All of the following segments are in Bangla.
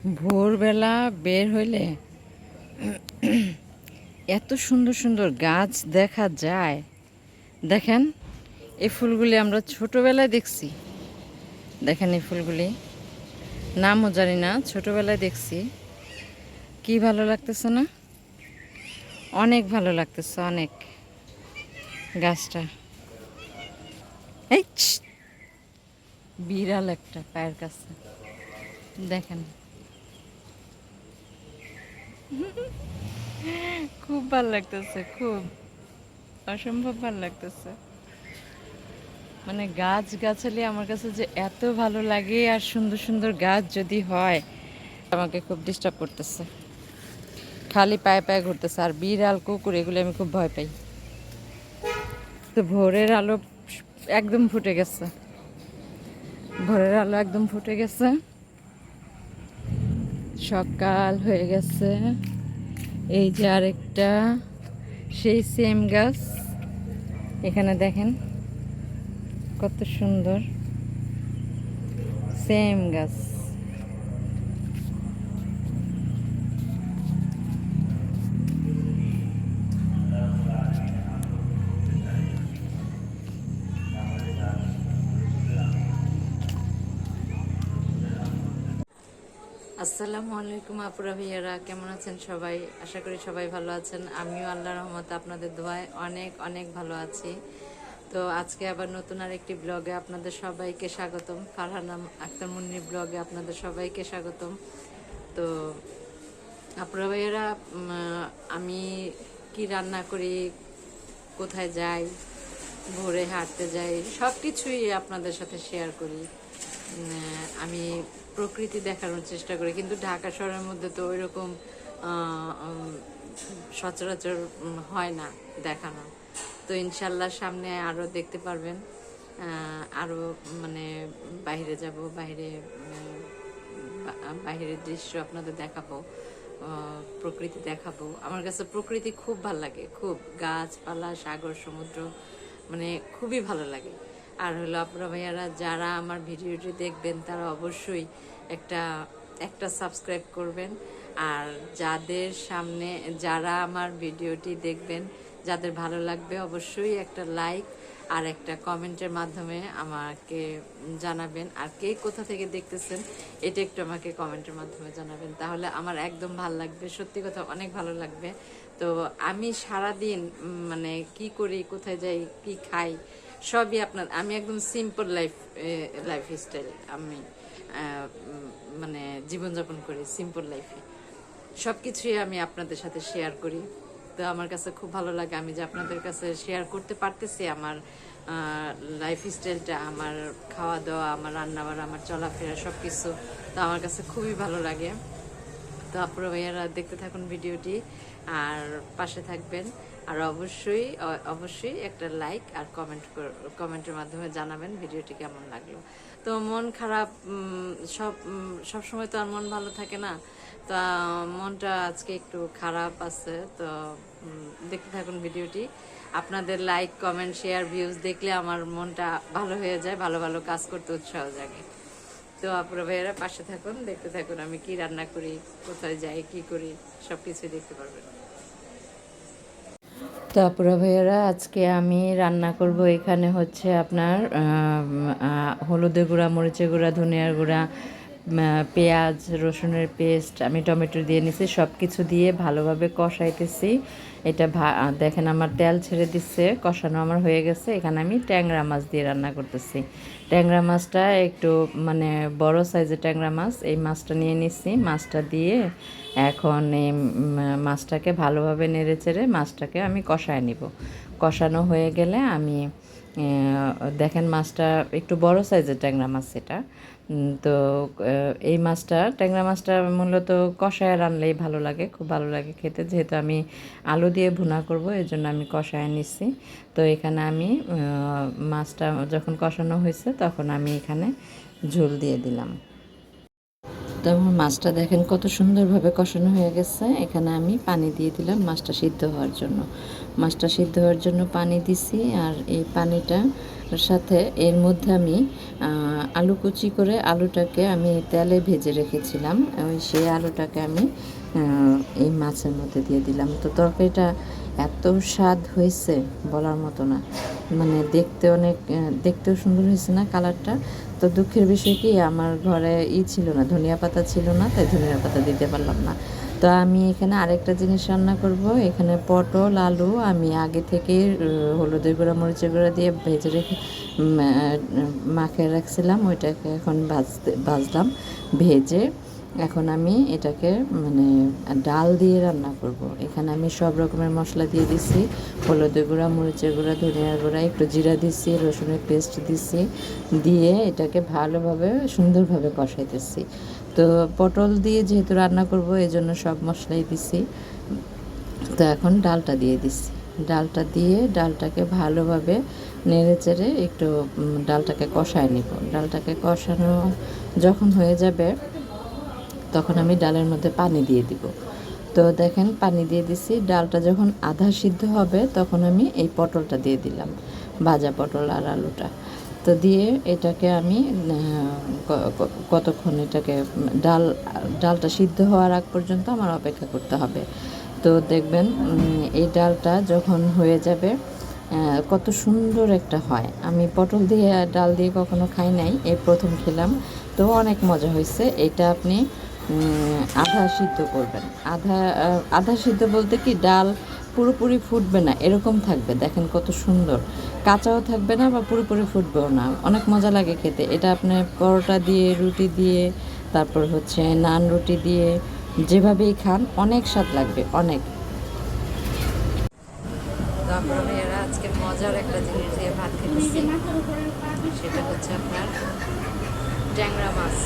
ভোরবেলা বের হইলে এত সুন্দর সুন্দর গাছ দেখা যায়। দেখেন এই ফুলগুলি আমরা ছোটোবেলায় দেখছি। দেখেন এই ফুলগুলি নামও জানি না, ছোটোবেলায় দেখছি। কি ভালো লাগতেছে না? অনেক ভালো লাগতেছে, অনেক। গাছটা এই বিড়াল একটা পায়ের কাছে দেখেন, খুব ভালো লাগতেছে, খুব অসম্ভব ভালো লাগতেছে। মানে গাছগাছালি আমার কাছে যে এত ভালো লাগে, আর সুন্দর সুন্দর গাছ যদি হয় আমাকে খুব ডিস্টার্ব করতেছে, খালি পায়ে পায়ে ঘুরতেছে। আর বিড়াল কুকুর এগুলো আমি খুব ভয় পাই। তো ভোরের আলো একদম ফুটে গেছে, ভোরের আলো একদম ফুটে গেছে, সকাল হয়ে গেছে। এই যে আরেকটা সেই সেম গাছ, এখানে দেখেন কত সুন্দর সেম গাছ। আসসালামু আলাইকুম আপুরা ভাইয়ারা, কেমন আছেন সবাই? আশা করি সবাই ভালো আছেন। আমিও আল্লাহর রহমতে আপনাদের দোয়ায় অনেক অনেক ভালো আছি। তো আজকে আবার নতুন আরেকটি ব্লগে আপনাদের সবাইকে স্বাগতম। ফারহানা আক্তার মুন্নির ব্লগে আপনাদের সবাইকে স্বাগতম। তো আপুরা ভাইয়ারা, আমি কি রান্না করি, কোথায় যাই, ভোরে হাঁটতে যাই, সব কিছুই আপনাদের সাথে শেয়ার করি। আমি প্রকৃতি দেখানোর চেষ্টা করি, কিন্তু ঢাকা শহরের মধ্যে তো ওইরকম সচরাচর হয় না দেখানো। তো ইনশাল্লাহ সামনে আরও দেখতে পারবেন, আরও মানে বাইরে যাব, বাইরের দৃশ্য আপনাদের দেখাবো, প্রকৃতি দেখাবো। আমার কাছে প্রকৃতি খুব ভালো লাগে, খুব গাছপালা, সাগর, সমুদ্র, মানে খুবই ভালো লাগে। আর হলো আপনারা ভাইয়ারা, যারা আমার ভিডিওটি দেখবেন তারা অবশ্যই একটা একটা সাবস্ক্রাইব করবেন। আর যাদের সামনে, যারা আমার ভিডিওটি দেখবেন, যাদের ভালো লাগবে অবশ্যই একটা লাইক আর একটা কমেন্টের মাধ্যমে আমাকে জানাবেন। আর কে কোথা থেকে দেখতেছেন এটা একটু আমাকে কমেন্টের মাধ্যমে জানাবেন, তাহলে আমার একদম ভালো লাগবে, সত্যি কথা অনেক ভালো লাগবে। তো আমি সারাদিন মানে কি করি, কোথায় যাই, কি খাই, সবই আমি একদম সিম্পল লাইফ স্টাইল আমি মানে জীবনযাপন করি, সিম্পল লাইফে সব কিছুই আমি আপনাদের সাথে শেয়ার করি। তো আমার কাছে খুব ভালো লাগে আমি যে আপনাদের কাছে শেয়ার করতে পারতেছি আমার লাইফ স্টাইলটা, আমার খাওয়া দাওয়া, আমার রান্নাবাড়া, আমার চলাফেরা, সব কিছু। তো আমার কাছে খুবই ভালো লাগে। তো আপনারা ভাইয়ারা দেখতে থাকুন ভিডিওটি আর পাশে থাকবেন। আর অবশ্যই অবশ্যই একটা লাইক আর কমেন্টের মাধ্যমে জানাবেন ভিডিওটি কেমন লাগলো। তো মন খারাপ, সব সময় তো আর মন ভালো থাকে না। তো মনটা আজকে একটু খারাপ আছে। তো দেখতে থাকুন ভিডিওটি। আপনাদের লাইক, কমেন্ট, শেয়ার, ভিউজ দেখলে আমার মনটা ভালো হয়ে যায়, ভালো ভালো কাজ করতে উৎসাহ জাগে। তো আপুরা ভাইয়েরা পাশে থাকুন, দেখতে থাকুন আমি কি রান্না করি, কোথায় যাই, কি করি, সব কিছুই দেখতে পারবেন। তো আপুরা ভাইয়েরা, আজকে আমি রান্না করব, এখানে হচ্ছে আপনার হলুদের গুঁড়া, মরিচের গুঁড়া, ধনিয়ার গুঁড়া, পেঁয়াজ, রসুনের পেস্ট, আমি টমেটো দিয়ে নিছি, সব কিছু দিয়ে ভালোভাবে কষাইতেছি। এটা দেখেন আমার তেল ছেড়ে দিচ্ছে, কষানো আমার হয়ে গেছে। এখানে আমি ট্যাংরা মাছ দিয়ে রান্না করতেছি। ট্যাংরা মাছটা একটু মানে বড় সাইজের ট্যাংরা মাছ, এই মাছটা নিয়ে নিচ্ছি। মাছটা দিয়ে এখন এই মাছটাকে ভালোভাবে নেড়ে চেড়ে মাছটাকে আমি কষায় নিব। কষানো হয়ে গেলে আমি দেখেন মাছটা একটু বড় সাইজের ট্যাংরা মাছ এটা। তো এই মাছটা, ট্যাংরা মাছটা মূলত কষায় রানলেই ভালো লাগে, খুব ভালো লাগে খেতে। যেহেতু আমি আলু দিয়ে ভুনা করব, এর জন্য আমি কষায় নিচ্ছি। তো এখানে আমি মাছটা যখন কষানো হয়েছে তখন আমি এখানে ঝোল দিয়ে দিলাম। তো আমার মাছটা দেখেন কত সুন্দরভাবে কষানো হয়ে গেছে। এখানে আমি পানি দিয়ে দিলাম মাছটা সিদ্ধ হওয়ার জন্য। মাছটা সিদ্ধ হওয়ার জন্য পানি দিছি। আর এই পানিটা সাথে এর মধ্যে আমি আলু কুচি করে আলুটাকে আমি তেলে ভেজে রেখেছিলাম, ওই সেই আলুটাকে আমি এই মাছের মধ্যে দিয়ে দিলাম। তো তরকারিটা এত স্বাদ হয়েছে বলার মতো না, মানে দেখতেও সুন্দর হয়েছে না কালারটা। তো দুঃখের বিষয় কি আমার ঘরে ছিল না, ধনিয়া পাতা ছিল না, তাই ধনিয়া পাতা দিতে পারলাম না। তো আমি এখানে আরেকটা জিনিস রান্না করব। এখানে পটল আলু আমি আগে থেকে হলুদের গুঁড়া মরিচের গুঁড়া দিয়ে ভেজে রেখে মাখিয়ে রাখছিলাম, ওইটাকে এখন ভাজলাম ভেজে। এখন আমি এটাকে মানে ডাল দিয়ে রান্না করব। এখানে আমি সব রকমের মশলা দিয়ে দিছি, হলুদের গুঁড়া মরিচের গুঁড়া ধনিয়ার গুঁড়া একটু জিরা দিছি, রসুনের পেস্ট দিছি, দিয়ে এটাকে ভালোভাবে সুন্দরভাবে কষাইতেছি। তো পটল দিয়ে যেহেতু রান্না করব এই জন্য সব মশলাই দিছি। তো এখন ডালটা দিয়ে দিছি, ডালটা দিয়ে ডালটাকে ভালোভাবে নেড়ে চেড়ে একটু ডালটাকে কষায় নিব। ডালটাকে কষানো যখন হয়ে যাবে তখন আমি ডালের মধ্যে পানি দিয়ে দিব। তো দেখেন পানি দিয়ে দিছি, ডালটা যখন আধা সিদ্ধ হবে তখন আমি এই পটলটা দিয়ে দিলাম, ভাজা পটল আর আলুটা। তো দিয়ে এটাকে আমি কতক্ষণ এটাকে ডালটা সিদ্ধ হওয়ার আগ পর্যন্ত আমার অপেক্ষা করতে হবে। তো দেখবেন এই ডালটা যখন হয়ে যাবে কত সুন্দর একটা হয়। আমি পটল দিয়ে ডাল দিয়ে কখনো খাই নাই, এই প্রথম খেলাম, তো অনেক মজা হয়েছে। এটা আপনি আধা সিদ্ধ করবেন, আধা সিদ্ধ বলতে কি ডাল পুরোপুরি ফুটবে না, এরকম থাকবে। দেখেন কত সুন্দর, কাঁচাও থাকবে না বা পুরোপুরি ফুটবেও না, অনেক মজা লাগে খেতে। এটা আপনার পরোটা দিয়ে, রুটি দিয়ে, তারপর হচ্ছে নান রুটি দিয়ে, যেভাবেই খান অনেক স্বাদ লাগবে, অনেক। তারপর এরা আজকে মজার একটা জিনিস দিয়ে ভাত খেতেছি, সেটা হচ্ছে আপনার ট্যাংরা মাছ।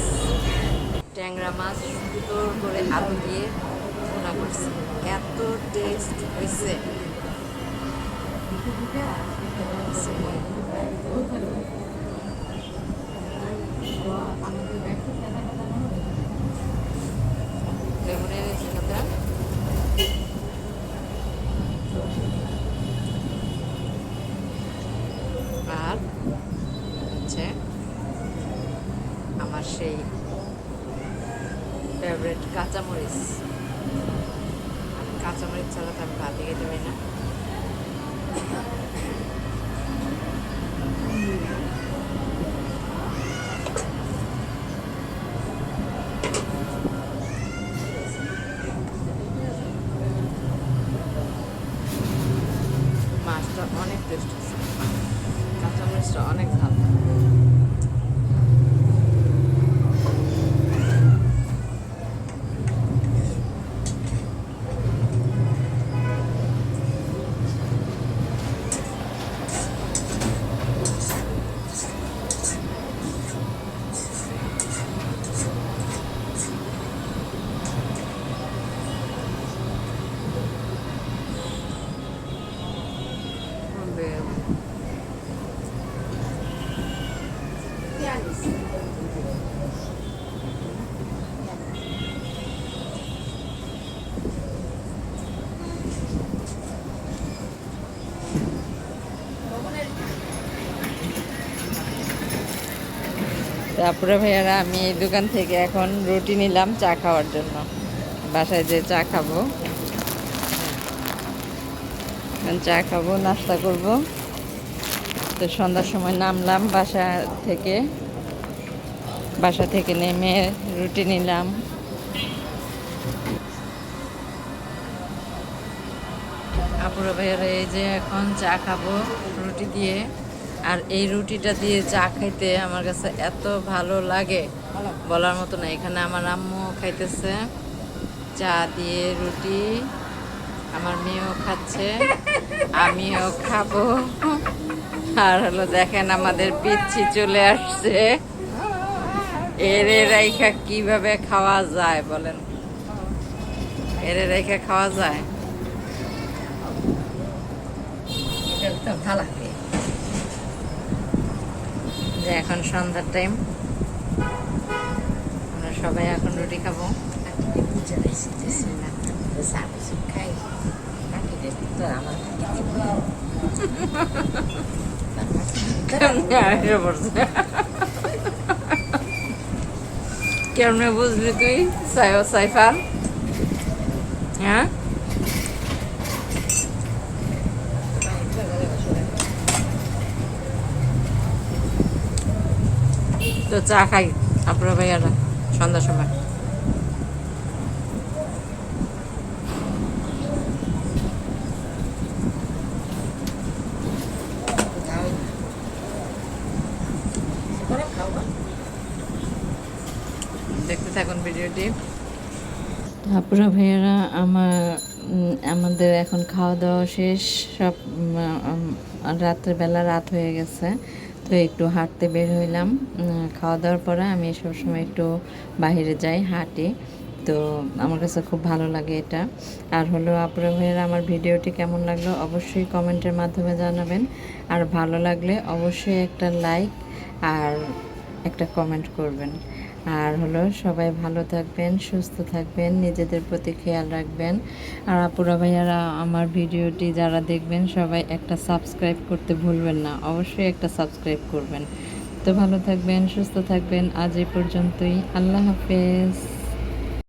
ট্যাংরা মাছ সুন্দর করে আলু দিয়ে ভুনা করছি, এত টেস্ট হয়েছে। আর হচ্ছে আমার সেই ফেভারিট কাঁচামরিচ, কাঁচামরিচ ছাড়া তো আমি ভাতে খেতে পারি না। মাছটা অনেক টেস্ট আছে, কাঁচামরিচটা অনেক ঝাল। তারপরে ভাইয়ারা আমি এই দোকান থেকে এখন রুটি নিলাম চা খাওয়ার জন্য, বাসায় যে চা খাবো, চা খাবো, নাস্তা করব। তো সন্ধ্যার সময় নামলাম বাসা থেকে নেমে রুটি নিলাম। আপুরা ভাইয়ারা এই যে এখন চা খাবো রুটি দিয়ে, আর এই রুটিটা দিয়ে চা খাইতে আমার কাছে এত ভালো লাগে বলার মতো না। এখানে আমার আম্মু খাইতেছে চা দিয়ে রুটি, আমার মেয়েও খাচ্ছে, আমিও খাবো। আর হলো দেখেন আমাদের পিচ্ছি চলে আসছে, এরে রাইখা কিভাবে খাওয়া যায় বলেন, এরে রাইখা খাওয়া যায়? ভালো লাগে যে এখন সন্ধ্যার টাইম, আমরা সবাই এখন রুটি খাবো। এসে পড়ছে। কেমনে বুঝলি তুই সাইফার? হ্যাঁ, তো চা খাই আপনারা ভাইয়ারা সন্ধ্যার সময়। দেখতে থাকুন ভিডিওটি। আপুরা ভাইয়ারা আমাদের এখন খাওয়া দাওয়া শেষ সব। রাত্রেবেলা রাত হয়ে গেছে, তো একটু হাঁটতে বের হইলাম। খাওয়া দাওয়ার পরে আমি সবসময় একটু বাইরে যাই, হাঁটি। তো আমার কাছে খুব ভালো লাগে এটা। আর হলো আপুরা ভাইয়ারা, আমার ভিডিওটি কেমন লাগলো অবশ্যই কমেন্টের মাধ্যমে জানাবেন। আর ভালো লাগলে অবশ্যই একটা লাইক আর একটা কমেন্ট করবেন। আর হলো সবাই ভালো থাকবেন, সুস্থ থাকবেন, নিজেদের প্রতি খেয়াল রাখবেন। আর আপুরা ভাইয়ারা, আমার ভিডিওটি যারা দেখবেন সবাই একটা সাবস্ক্রাইব করতে ভুলবেন না, অবশ্যই একটা সাবস্ক্রাইব করবেন। তো ভালো থাকবেন, সুস্থ থাকবেন। আজ এই পর্যন্তই। আল্লাহ হাফেজ।